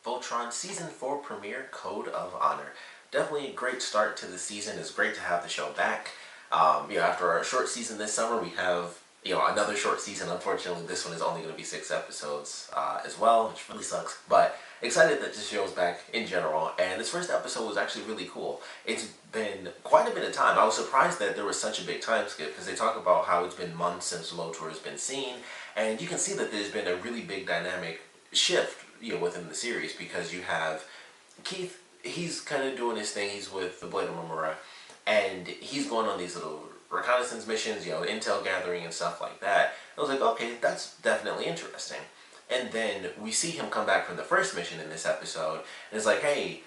Voltron Season 4 premiere, Code of Honor. Definitely a great start to the season. It's great to have the show back. After our short season this summer, we have another short season. Unfortunately, this one is only going to be 6 episodes as well, which really sucks. But excited that this show is back in general. And this first episode was actually really cool. It's been quite a bit of time. I was surprised that there was such a big time skip because they talk about how it's been months since Lotor has been seen, and you can see that there's been a really big dynamic shift within the series, because you have Keith. He's kind of doing his thing. He's with the Blade of Mamura, and he's going on these little reconnaissance missions, intel gathering and stuff like that. I was like, okay, that's definitely interesting. And then we see him come back from the first mission in this episode, and it's like, hey,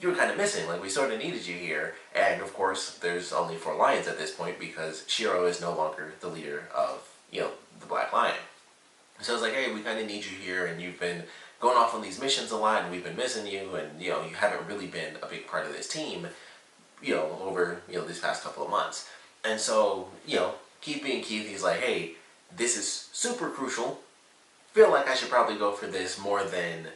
you were kind of missing. Like, we sort of needed you here. And of course, there's only 4 lions at this point because Shiro is no longer the leader of the Black Lion. So I was like, hey, we kind of need you here, and you've been going off on these missions a lot, and we've been missing you, and you haven't really been a big part of this team, over these past couple of months. And so Keith being Keith, he's like, hey, this is super crucial. Feel like I should probably go for this more than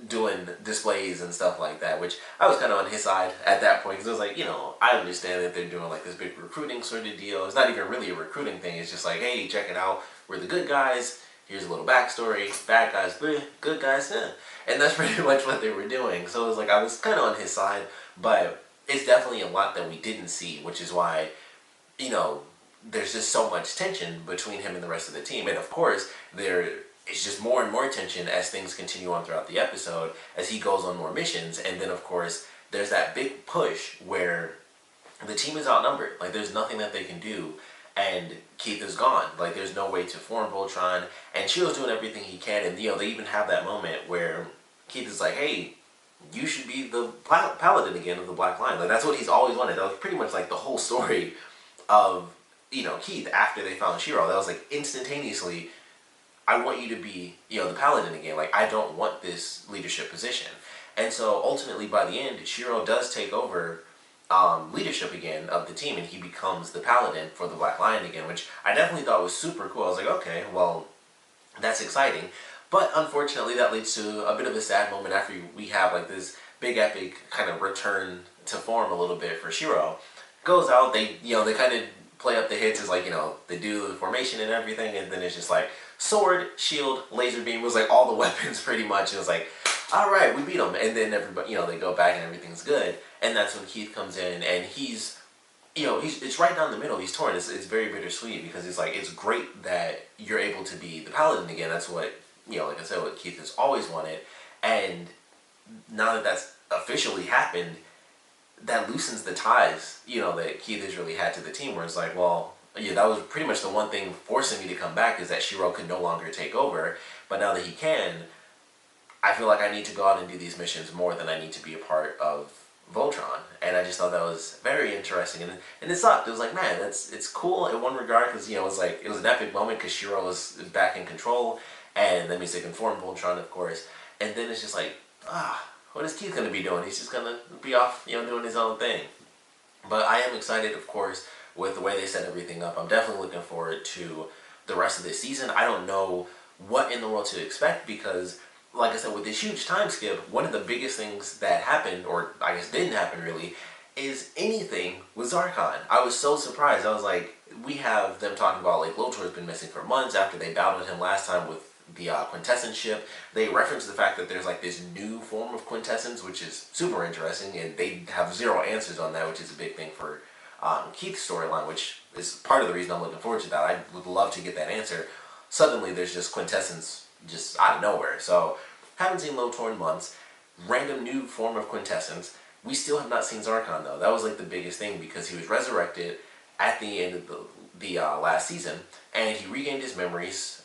doing displays and stuff like that, which I was kind of on his side at that point, because I was like, I understand that they're doing like this big recruiting sort of deal. It's not even really a recruiting thing. It's just like, hey, check it out. We're the good guys. Here's a little backstory. Bad guys, bleh. Good guys, eh. And that's pretty much what they were doing. So it was like I was kind of on his side, but it's definitely a lot that we didn't see, which is why, there's just so much tension between him and the rest of the team. And of course, there is just more and more tension as things continue on throughout the episode, as he goes on more missions. And then of course, there's that big push where the team is outnumbered. Like, there's nothing that they can do, and Keith is gone. Like, there's no way to form Voltron, and Shiro's doing everything he can. And they even have that moment where Keith is like, hey, you should be the paladin again of the Black Lion. Like, that's what he's always wanted. That was pretty much like the whole story of Keith after they found Shiro. That was like instantaneously, I want you to be the paladin again. Like, I don't want this leadership position. And so ultimately, by the end, Shiro does take over leadership again of the team, and he becomes the paladin for the Black Lion again, which I definitely thought was super cool. I was like, okay, well, that's exciting. But unfortunately, that leads to a bit of a sad moment after we have like this big epic kind of return to form a little bit for Shiro. Goes out, they kind of play up the hits as like, they do the formation and everything, and then it's just like sword, shield, laser beam. It was like all the weapons pretty much. It was like, all right, we beat them. And then everybody, they go back and everything's good. And that's when Keith comes in, and he's it's right down the middle. He's torn. It's very bittersweet, because it's like, it's great that you're able to be the paladin again. That's what, like I said, what Keith has always wanted. And now that that's officially happened, that loosens the ties, that Keith has really had to the team, where it's like, well, that was pretty much the one thing forcing me to come back, is that Shiro could no longer take over. But now that he can, I feel like I need to go out and do these missions more than I need to be a part of Voltron. And I just thought that was very interesting, and it sucked. It was like, man, it's cool in one regard, because it was like, it was an epic moment because Shiro is back in control, and that means they can form Voltron, of course. And then it's just like, what is Keith gonna be doing? He's just gonna be off, doing his own thing. But I am excited, of course, with the way they set everything up. I'm definitely looking forward to the rest of this season. I don't know what in the world to expect, because like I said, with this huge time skip, one of the biggest things that happened, or I guess didn't happen really, is anything with Zarkon. I was so surprised. I was like, we have them talking about like Lotor's been missing for months after they battled him last time with the quintessence ship. They reference the fact that there's like this new form of quintessence, which is super interesting, and they have 0 answers on that, which is a big thing for Keith's storyline, which is part of the reason I'm looking forward to that. I would love to get that answer. Suddenly there's just quintessence just out of nowhere. So haven't seen Lotor in months. Random new form of quintessence. We still have not seen Zarkon though. That was like the biggest thing, because he was resurrected at the end of the last season, and he regained his memories.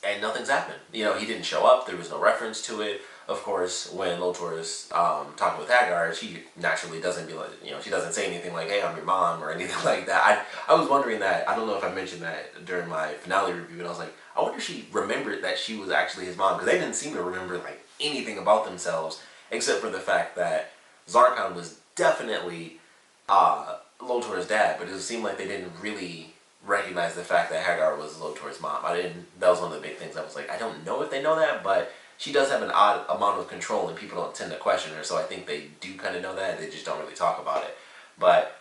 And nothing's happened. He didn't show up. There was no reference to it. Of course, when Lotor is talking with Hagar, she naturally doesn't be like, she doesn't say anything like, hey, I'm your mom, or anything like that. I was wondering that. I don't know if I mentioned that during my finale review, and I was like, I wonder if she remembered that she was actually his mom, because they didn't seem to remember like anything about themselves, except for the fact that Zarkon was definitely Lotor's dad, but it seemed like they didn't really recognize the fact that Hagar was Lotor's mom. That was one of the big things. I was like, I don't know if they know that, but she does have an odd amount of control and people don't tend to question her, so I think they do kind of know that, they just don't really talk about it. But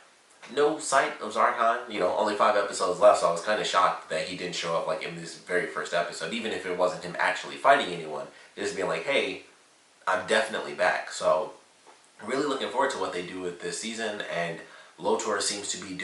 no sight of Zarkon, only 5 episodes left, so I was kind of shocked that he didn't show up like in this very first episode, even if it wasn't him actually fighting anyone, just being like, hey, I'm definitely back. So really looking forward to what they do with this season, and Lotor seems to be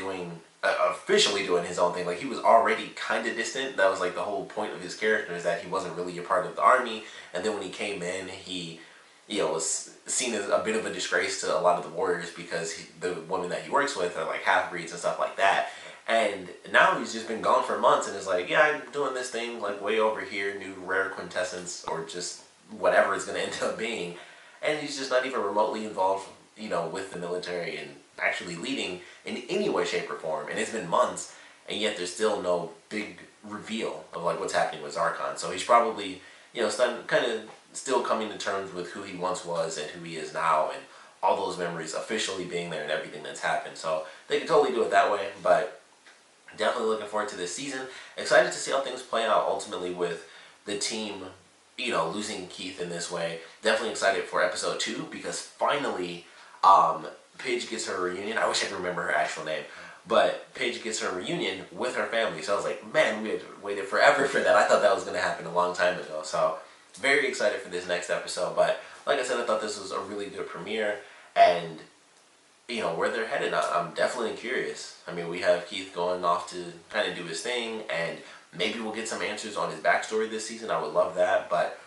officially doing his own thing. Like, he was already kind of distant. That was like the whole point of his character, is that he wasn't really a part of the army, and then when he came in, he was seen as a bit of a disgrace to a lot of the warriors, because the women that he works with are like half-breeds and stuff like that. And now he's just been gone for months and is like, yeah, I'm doing this thing like way over here, new rare quintessence, or just whatever it's going to end up being. And he's just not even remotely involved, with the military and actually leading in any way, shape, or form. And it's been months, and yet there's still no big reveal of like what's happening with Zarkon. So he's probably, kind of still coming to terms with who he once was and who he is now, and all those memories officially being there and everything that's happened. So they can totally do it that way, but definitely looking forward to this season. Excited to see how things play out ultimately with the team, losing Keith in this way. Definitely excited for episode 2, because finally, Paige gets her reunion. I wish I could remember her actual name. But Paige gets her reunion with her family. So I was like, man, we had waited forever for that. I thought that was going to happen a long time ago. So very excited for this next episode. But like I said, I thought this was a really good premiere. And, where they're headed, I'm definitely curious. I mean, we have Keith going off to kind of do his thing. And maybe we'll get some answers on his backstory this season. I would love that. But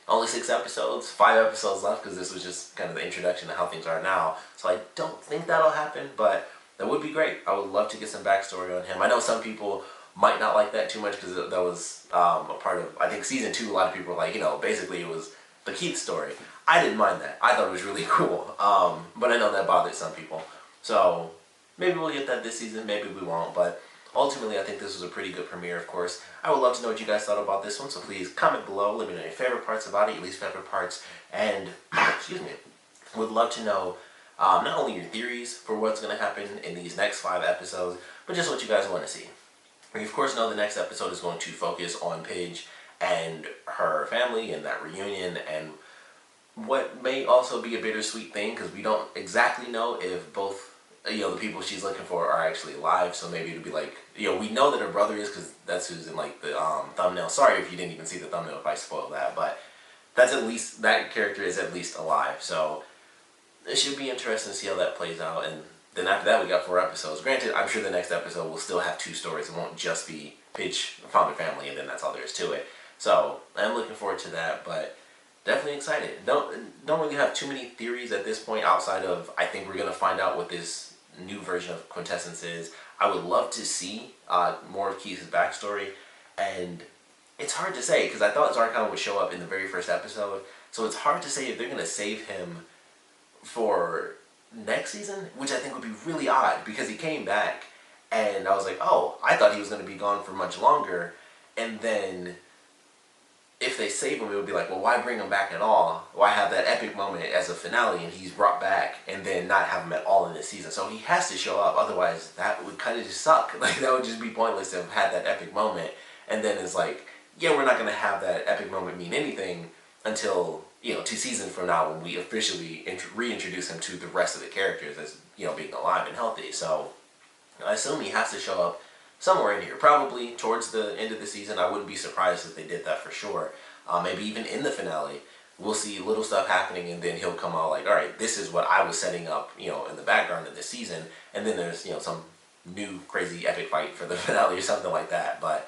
only 6 episodes, 5 episodes left, because this was just kind of the introduction to how things are now. So I don't think that'll happen, but that would be great. I would love to get some backstory on him. I know some people might not like that too much, because that was a part of, I think, season 2. A lot of people were like, basically it was the Keith story. I didn't mind that. I thought it was really cool. But I know that bothered some people. So maybe we'll get that this season, maybe we won't, but ultimately, I think this was a pretty good premiere, of course. I would love to know what you guys thought about this one, so please comment below. Let me know your favorite parts about it, your least favorite parts, and, excuse me, would love to know not only your theories for what's going to happen in these next 5 episodes, but just what you guys want to see. We, of course, know the next episode is going to focus on Paige and her family and that reunion, and what may also be a bittersweet thing, because we don't exactly know if both the people she's looking for are actually alive. So maybe it'll be like, we know that her brother is, because that's who's in like the thumbnail. Sorry if you didn't even see the thumbnail if I spoiled that, but that's at least, that character is at least alive. So it should be interesting to see how that plays out. And then after that, we got 4 episodes. Granted, I'm sure the next episode will still have 2 stories. It won't just be Paige found her family and then that's all there is to it. So I'm looking forward to that, but definitely excited. Don't really have too many theories at this point, outside of, I think we're gonna find out what this new version of Quintessence is. I would love to see more of Keith's backstory, and it's hard to say, because I thought Zarkon would show up in the very first episode, so it's hard to say if they're going to save him for next season, which I think would be really odd, because he came back, and I was like, oh, I thought he was going to be gone for much longer, and then if they save him, it would be like, well, why bring him back at all? Why have that epic moment as a finale and he's brought back, and then not have him at all in this season? So he has to show up, otherwise that would kind of just suck. Like, that would just be pointless to have had that epic moment, and then it's like, yeah, we're not going to have that epic moment mean anything until, 2 seasons from now, when we officially reintroduce him to the rest of the characters as, being alive and healthy. So I assume he has to show up somewhere in here, probably towards the end of the season. I wouldn't be surprised if they did that for sure. Maybe even in the finale, we'll see little stuff happening, and then he'll come out like, all right, this is what I was setting up, in the background of this season, and then there's, some new crazy epic fight for the finale or something like that. But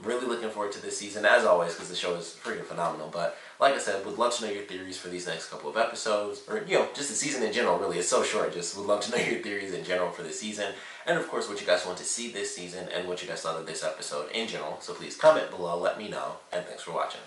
really looking forward to this season, as always, because the show is freaking phenomenal. But like I said, would love to know your theories for these next couple of episodes, or, just the season in general, really. It's so short, just would love to know your theories in general for this season. And of course, what you guys want to see this season, and what you guys thought of this episode in general. So please comment below, let me know, and thanks for watching.